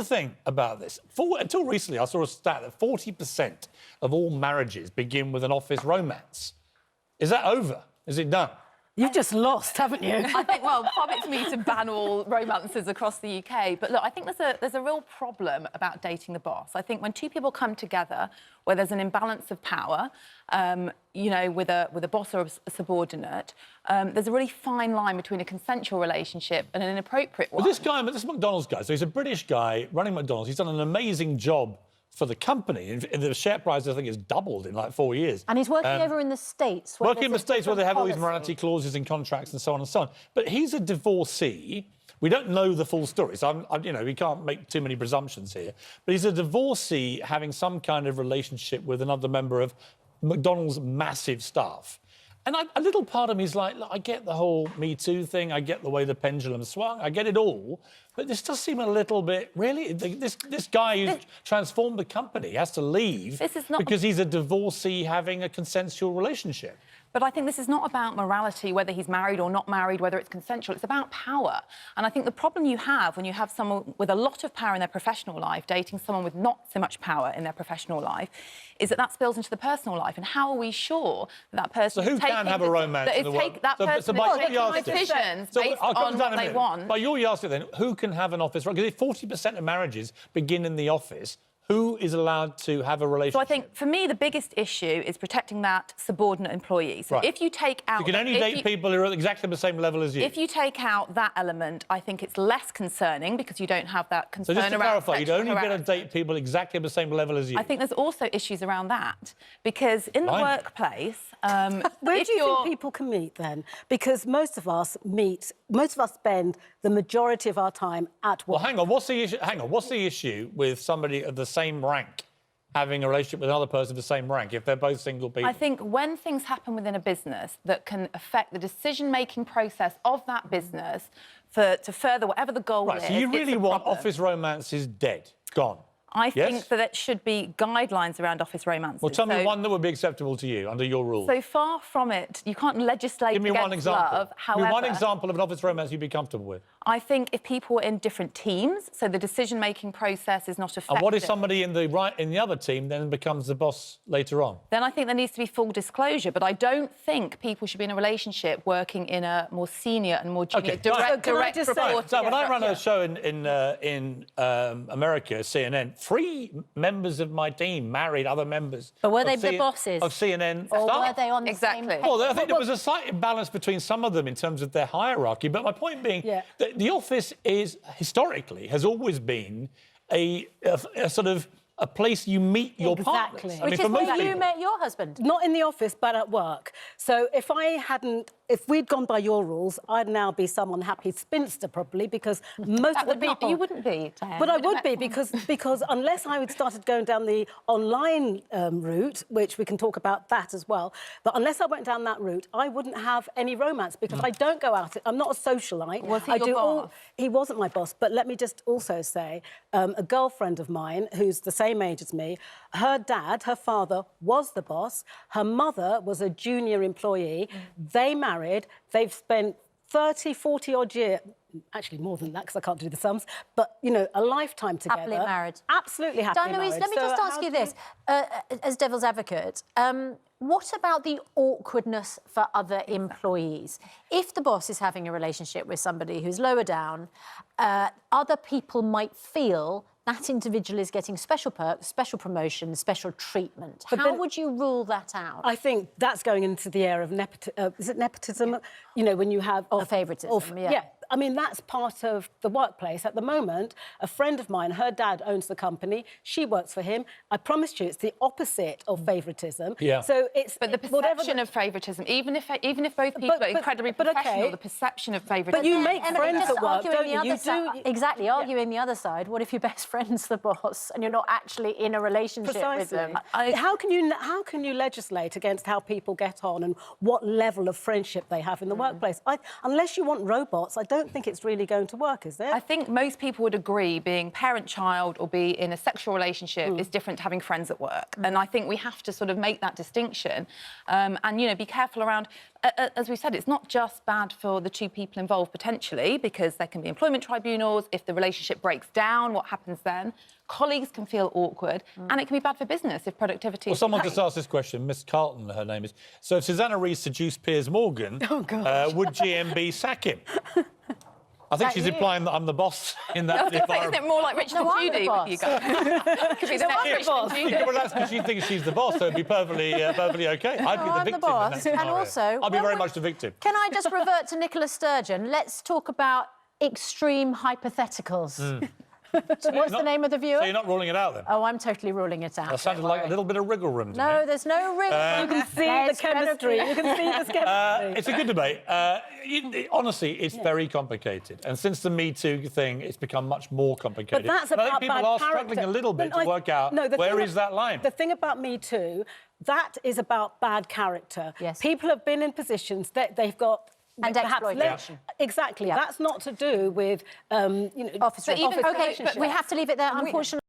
thing about this. Until recently, I saw a stat that 40% of all marriages begin with an office romance. Is that over? Is it done? You've just lost, haven't you? I think, well, probably to me to ban all romances across the UK. But look, I think there's a real problem about dating the boss. I think when two people come together where there's an imbalance of power, you know, with a boss or a subordinate, there's a really fine line between a consensual relationship and an inappropriate one. Well, this McDonald's guy, so he's a British guy running McDonald's. He's done an amazing job for the company. And the share price, I think, has doubled in like 4 years. And he's working over in the States. Working in the States where they have all these morality clauses in contracts and so on and so on. But he's a divorcee. We don't know the full story, so you know, we can't make too many presumptions here. But he's a divorcee having some kind of relationship with another member of McDonald's massive staff. And a little part of me is like, look, I get the whole Me Too thing, I get the way the pendulum swung, I get it all, but this does seem a little bit, really? This guy who's transformed the company has to leave because he's a divorcee having a consensual relationship. But I think this is not about morality, whether he's married or not married, whether it's consensual. It's about power. And I think the problem you have when you have someone with a lot of power in their professional life dating someone with not so much power in their professional life is that spills into the personal life. And how are we sure that person... So who can have a romance in the world? That person is taking decisions based on what they want. But you're asking then, who can have an office... Because if 40% of marriages begin in the office, who is allowed to have a relationship? So I think, for me, the biggest issue is protecting that subordinate employee. So if you take out... You can only date people who are at exactly the same level as you. If you take out that element, I think it's less concerning because you don't have that concern around... So just to clarify, you'd only be able to date people exactly the same level as you? I think there's also issues around that because in the workplace... Where do you think people can meet, then? Because most of us spend the majority of our time at work. Well, hang on, what's the issue? Hang on, what's the issue with somebody of the same rank having a relationship with another person of the same rank if they're both single people? I think when things happen within a business that can affect the decision-making process of that business to further whatever the goal is... Right, so you really want office romances dead, gone? I think that there should be guidelines around office romances. Well, tell me one that would be acceptable to you under your rules. So far from it, you can't legislate against love. Give me one example. However, Give me one example of an office romance you'd be comfortable with. I think if people were in different teams, so the decision-making process is not effective... And what if somebody in the other team then becomes the boss later on? Then I think there needs to be full disclosure, but I don't think people should be in a relationship working in a more senior and more junior direct report. So when I run a show in America, CNN, 3 members of my team married other members. But were they the bosses? Of CNN or staff. were they on the same page? Well, I think there was a slight imbalance between some of them in terms of their hierarchy, but my point being that the office historically has always been a sort of a place you meet your partners. Which is where you met your husband. Not in the office, but at work. So if we'd gone by your rules, I'd now be some unhappy spinster, probably, because most of the people... You wouldn't be, Diane. But I would be, because unless I had started going down the online route, which we can talk about that as well, but unless I went down that route, I wouldn't have any romance, because I don't go out... I'm not a socialite. Was he your boss? He wasn't my boss, but let me just also say, a girlfriend of mine, who's the same age as me, her dad, her father, was the boss. Her mother was a junior employee. They married. They've spent 30, 40-odd years... Actually, more than that, because I can't do the sums. But, you know, a lifetime together. Happily married. Absolutely happily married. Diane-Louise, let me just ask you this, as devil's advocate. What about the awkwardness for other employees? If the boss is having a relationship with somebody who's lower down, other people might feel that individual is getting special perks, special promotion, special treatment. How would you rule that out? I think that's going into the area of is it nepotism? You know, when you have... Or favouritism, yeah. I mean, that's part of the workplace. At the moment, a friend of mine, her dad owns the company. She works for him. I promised you, it's the opposite of favouritism. Yeah. So it's... But the perception of favouritism, even if both people are incredibly professional, the perception of favouritism... But you make friends at work, don't you? Exactly, arguing the other side. What if your best friend's the boss and you're not actually in a relationship with them? How can you legislate against how people get on and what level of friendship they have in the workplace? Unless you want robots, I don't don't think it's really going to work, is it? I think most people would agree being parent-child or be in a sexual relationship is different to having friends at work. And I think we have to sort of make that distinction and, you know, be careful around, as we said, it's not just bad for the two people involved potentially, because there can be employment tribunals. If the relationship breaks down, what happens then? Colleagues can feel awkward and it can be bad for business if productivity is Someone decaying. just asked this question, Miss Carlton, her name is. So if Susanna Reid seduced Piers Morgan, would GMB sack him? I think she's implying that I'm the boss in that environment. Isn't it more like Richard and Judy with you guys? Could be the next Richard and Judy. Well, that's because she thinks she's the boss, so it'd be perfectly okay. I'd be the victim. I'm the boss. In that scenario. And also, I'd be very much the victim. Can I just revert to Nicola Sturgeon? Let's talk about extreme hypotheticals. So what's the name of the viewer? So you're not ruling it out, then? Oh, I'm totally ruling it out. That sounded like a little bit of wriggle room to me. No, there's no wriggle. You can see the chemistry. You can see the chemistry. It's a good debate. Honestly, it's very complicated. And since the Me Too thing, it's become much more complicated. But that's and I about think people bad are character. struggling a little bit But to work out where is that line. The thing about Me Too, that is about bad character. Yes. People have been in positions that they've got... And perhaps exploitation. Exactly. Yeah. That's not to do with, you know... Office But even- Okay, but we have to leave it there, unfortunately.